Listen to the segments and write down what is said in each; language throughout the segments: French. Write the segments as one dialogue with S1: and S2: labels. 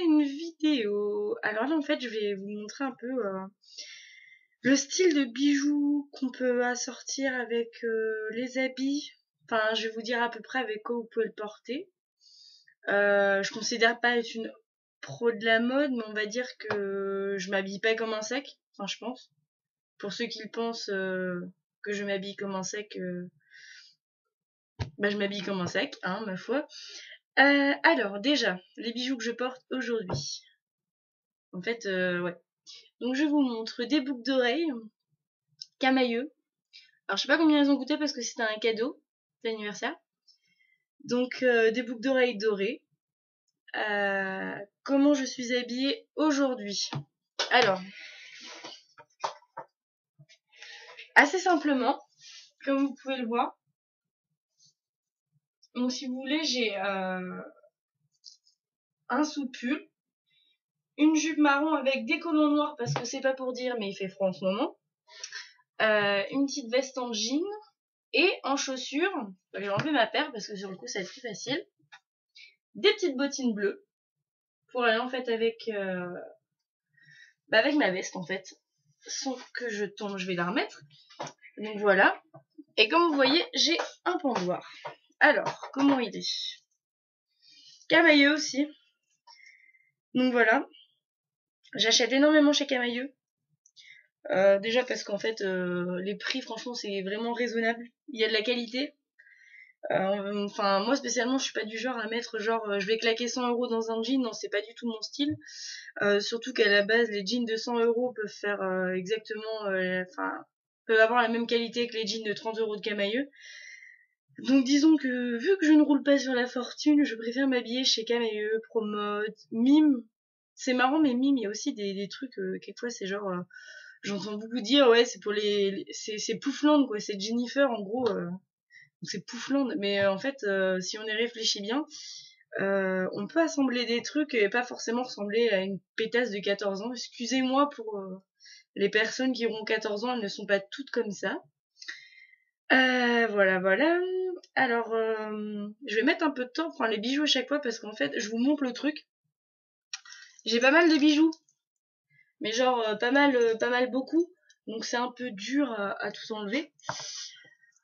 S1: une vidéo. Alors là, en fait, je vais vous montrer un peu le style de bijoux qu'on peut assortir avec les habits. Enfin, je vais vous dire à peu près avec quoi vous pouvez le porter. Je considère pas être une pro de la mode, mais on va dire que je m'habille pas comme un sec. Enfin, je pense. Pour ceux qui le pensent que je m'habille comme un sec, bah je m'habille comme un sec, hein, ma foi. Alors, déjà, les bijoux que je porte aujourd'hui. En fait, ouais. Donc, je vous montre des boucles d'oreilles, camailleux. Alors, je sais pas combien elles ont coûté parce que c'était un cadeau d'anniversaire. Donc, des boucles d'oreilles dorées. Comment je suis habillée aujourd'hui? Alors, assez simplement, comme vous pouvez le voir. Donc, si vous voulez, j'ai un sous-pull, une jupe marron avec des collants noirs parce que c'est pas pour dire, mais il fait froid en ce moment. Une petite veste en jean et en chaussures. Je vais enlever ma paire parce que sur le coup ça va être plus facile. Des petites bottines bleues pour aller en fait avec avec ma veste en fait. Sans que je tombe, je vais la remettre. Donc voilà. Et comme vous voyez, j'ai un pendoir. Alors, comment il est? Camailleux aussi. Donc voilà. J'achète énormément chez Camailleux. Déjà parce qu'en fait, les prix, franchement, c'est vraiment raisonnable. Il y a de la qualité. Enfin, moi spécialement, je suis pas du genre à mettre genre, je vais claquer 100 € dans un jean. Non, c'est pas du tout mon style. Surtout qu'à la base, les jeans de 100 € peuvent faire exactement, enfin, peuvent avoir la même qualité que les jeans de 30 € de Camailleux. Donc disons que vu que je ne roule pas sur la fortune, je préfère m'habiller chez Camailleux, Promode, Mime. C'est marrant, mais Mime, il y a aussi des trucs, quelquefois c'est genre, j'entends beaucoup dire, ouais, c'est pour c'est Poufland, quoi, c'est Jennifer, en gros, c'est Poufland. Mais en fait, si on y réfléchit bien, on peut assembler des trucs et pas forcément ressembler à une pétasse de 14 ans. Excusez-moi pour les personnes qui auront 14 ans, elles ne sont pas toutes comme ça. Voilà, voilà. Alors, je vais mettre un peu de temps pour prendre les bijoux à chaque fois parce qu'en fait, je vous montre le truc. J'ai pas mal de bijoux, mais genre pas mal beaucoup. Donc c'est un peu dur à tout enlever.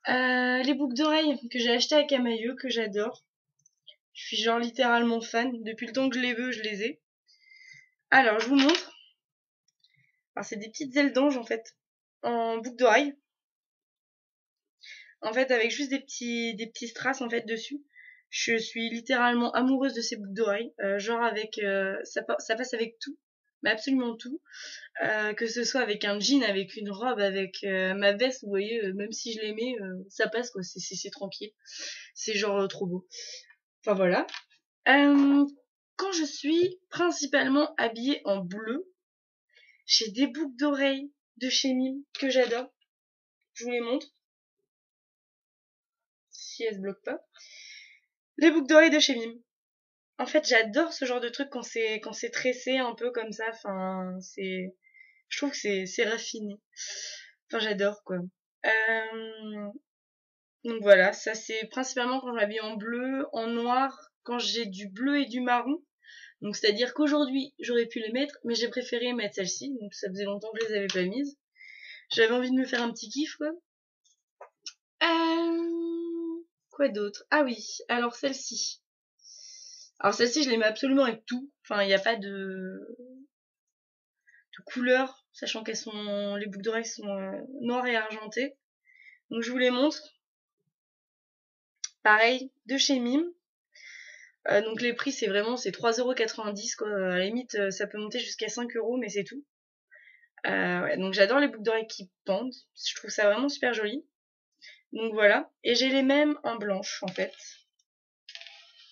S1: Les boucles d'oreilles que j'ai achetées à Camailleux, que j'adore. Je suis genre littéralement fan. Depuis le temps que je les veux, je les ai. Alors, je vous montre. Alors, c'est des petites ailes d'ange en fait, en boucle d'oreille. En fait, avec juste des petits strass en fait dessus. Je suis littéralement amoureuse de ces boucles d'oreilles. Genre avec, ça passe avec tout, mais absolument tout. Que ce soit avec un jean, avec une robe, avec ma veste, vous voyez, même si je les mets, ça passe quoi. C'est tranquille. C'est genre trop beau. Enfin voilà. Quand je suis principalement habillée en bleu, j'ai des boucles d'oreilles de chez Mime que j'adore. Je vous les montre. Si elles se bloquent pas. Les boucles d'oreilles de chez Mime. En fait, j'adore ce genre de truc quand c'est tressé un peu comme ça. Enfin, je trouve que c'est raffiné. Enfin, j'adore quoi. Donc voilà, ça c'est principalement quand je m'habille en bleu, en noir, quand j'ai du bleu et du marron. Donc c'est-à-dire qu'aujourd'hui, j'aurais pu les mettre, mais j'ai préféré mettre celle-ci. Donc ça faisait longtemps que je les avais pas mises. J'avais envie de me faire un petit kiff, quoi. Quoi d'autre? Ah oui, alors celle-ci. Alors celle-ci, je les mets absolument avec tout. Enfin, il n'y a pas de couleur, sachant qu'elles sont, les boucles d'oreilles sont noires et argentées. Donc je vous les montre. Pareil, de chez Mime. Donc les prix, c'est 3,90 € quoi. À la limite, ça peut monter jusqu'à 5 €, mais c'est tout. Ouais, donc j'adore les boucles d'oreilles qui pendent. Je trouve ça vraiment super joli. Donc voilà. Et j'ai les mêmes en blanche, en fait.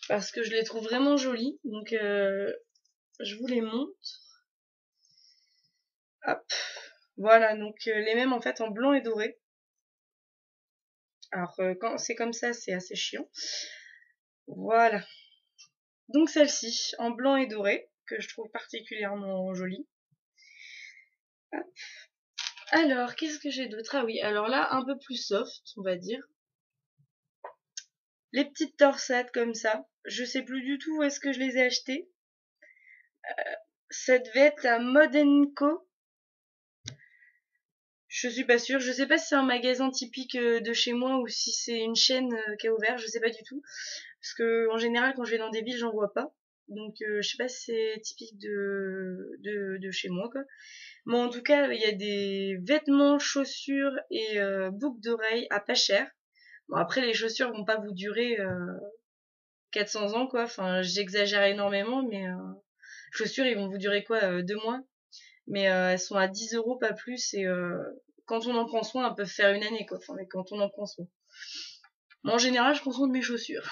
S1: Parce que je les trouve vraiment jolies. Donc je vous les montre. Hop. Voilà, donc les mêmes en fait en blanc et doré. Alors quand c'est comme ça, c'est assez chiant. Voilà. Donc celle-ci, en blanc et doré, que je trouve particulièrement jolie. Hop. Alors, qu'est-ce que j'ai d'autre? Ah oui, alors là, un peu plus soft, on va dire. Les petites torsades comme ça. Je sais plus du tout où est-ce que je les ai achetées. Ça devait être à Mod & Co. Je suis pas sûre. Je sais pas si c'est un magasin typique de chez moi ou si c'est une chaîne qui a ouvert. Je sais pas du tout. Parce que en général, quand je vais dans des villes, j'en vois pas. Donc je sais pas si c'est typique de chez moi, quoi. Mais en tout cas, il y a des vêtements, chaussures et boucles d'oreilles à pas cher. Bon, après, les chaussures vont pas vous durer 400 ans, quoi. Enfin, j'exagère énormément, mais chaussures, ils vont vous durer quoi 2 mois. Mais elles sont à 10 euros, pas plus. Et quand on en prend soin, elles peuvent faire une année, quoi. Enfin, mais quand on en prend soin. Moi, en général, je prends soin de mes chaussures.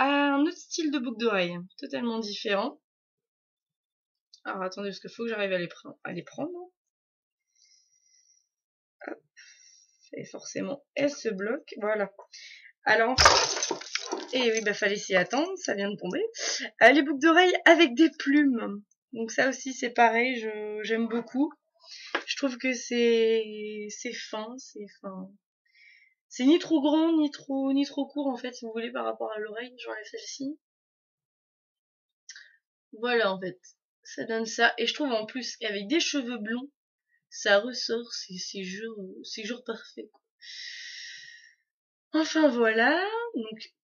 S1: Un autre style de boucle d'oreille, totalement différent. Alors attendez, parce qu'il faut que j'arrive à les prendre. Hop. Et forcément, elle se bloque. Voilà. Alors, et oui, bah fallait s'y attendre, ça vient de tomber. Les boucles d'oreilles avec des plumes. Donc ça aussi, c'est pareil, j'aime beaucoup. Je trouve que c'est fin, c'est ni trop grand, ni trop court, en fait, si vous voulez, par rapport à l'oreille. J'enlève celle-ci. Voilà, en fait. Ça donne ça. Et je trouve en plus qu'avec des cheveux blonds, ça ressort, c'est genre parfait, quoi. Enfin voilà, donc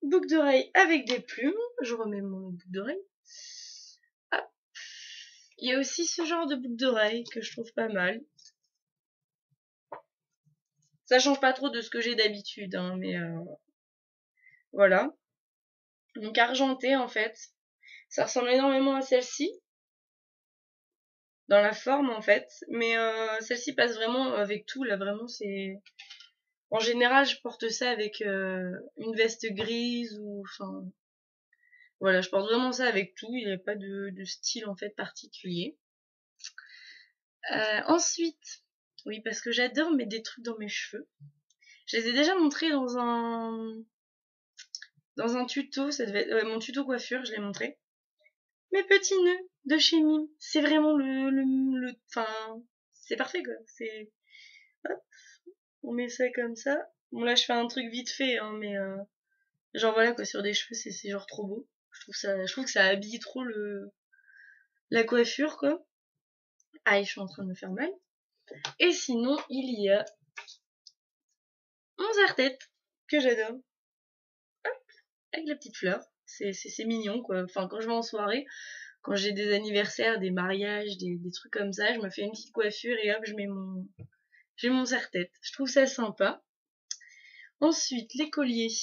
S1: boucle d'oreille avec des plumes. Je remets mon boucle d'oreille. Ah. Il y a aussi ce genre de boucle d'oreille que je trouve pas mal. Ça change pas trop de ce que j'ai d'habitude, hein, mais voilà. Donc argenté en fait. Ça ressemble énormément à celle-ci. Dans la forme en fait. Mais celle-ci passe vraiment avec tout. Là vraiment c'est... En général je porte ça avec une veste grise ou... Enfin... Voilà, je porte vraiment ça avec tout. Il n'y a pas de style en fait particulier. Ensuite... Oui, parce que j'adore mettre des trucs dans mes cheveux. Je les ai déjà montrés dans un tuto, ça devait être mon tuto coiffure, je l'ai montré. Mes petits nœuds de chez Mime, c'est vraiment enfin, c'est parfait quoi. C'est, hop, on met ça comme ça. Bon là je fais un truc vite fait, hein, mais genre voilà quoi, sur des cheveux c'est genre trop beau. Je trouve que ça habille trop la coiffure quoi. Ah, je suis en train de me faire mal. Et sinon il y a mon serre-tête que j'adore. Avec la petite fleur. C'est mignon, quoi. Enfin, quand je vais en soirée, quand j'ai des anniversaires, des mariages, des trucs comme ça, je me fais une petite coiffure et hop, j'ai mon serre-tête. Je trouve ça sympa. Ensuite, les colliers.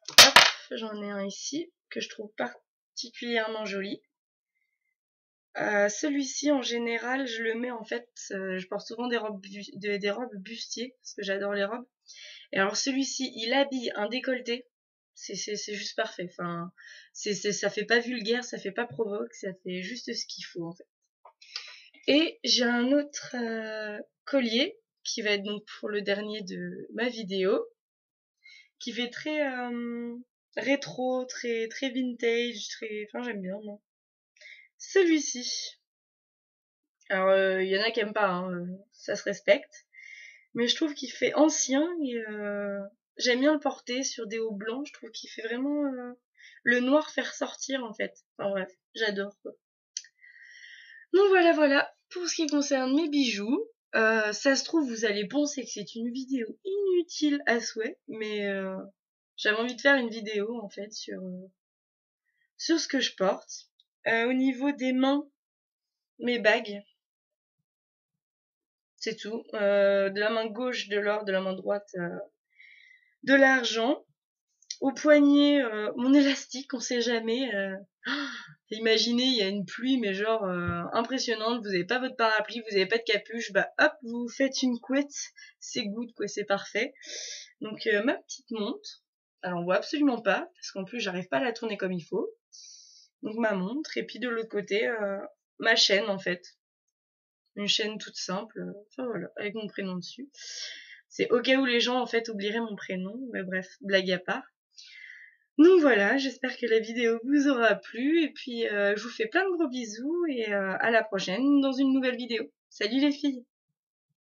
S1: Hop, j'en ai un ici, que je trouve particulièrement joli. Celui-ci, en général, je le mets, en fait, je porte souvent des robes bustiers, parce que j'adore les robes. Et alors, celui-ci, il habille un décolleté. C'est juste parfait. Enfin, ça fait pas vulgaire, ça fait pas provoque, ça fait juste ce qu'il faut en fait. Et j'ai un autre collier qui va être donc pour le dernier de ma vidéo, qui fait très rétro, très vintage, enfin j'aime bien. Moi. Celui-ci. Alors il y en a qui aiment pas, hein, ça se respecte, mais je trouve qu'il fait ancien et j'aime bien le porter sur des hauts blancs. Je trouve qu'il fait vraiment le noir faire sortir en fait. Enfin bref, j'adore quoi. Donc voilà pour ce qui concerne mes bijoux. Ça se trouve vous allez penser que c'est une vidéo inutile à souhait, mais j'avais envie de faire une vidéo en fait sur ce que je porte. Au niveau des mains, mes bagues, c'est tout. De la main gauche de l'or, de la main droite de l'argent. Au poignet, mon élastique, on sait jamais. Imaginez, il y a une pluie, mais genre impressionnante. Vous avez pas votre parapluie, vous avez pas de capuche. Bah hop, vous faites une couette. C'est good, quoi, c'est parfait. Donc ma petite montre. Alors on voit absolument pas, parce qu'en plus j'arrive pas à la tourner comme il faut. Donc ma montre, et puis de l'autre côté, ma chaîne en fait. Une chaîne toute simple. Enfin voilà, avec mon prénom dessus. C'est au cas où les gens en fait oublieraient mon prénom. Mais bref, blague à part. Donc voilà, j'espère que la vidéo vous aura plu et puis je vous fais plein de gros bisous et à la prochaine dans une nouvelle vidéo. Salut les filles!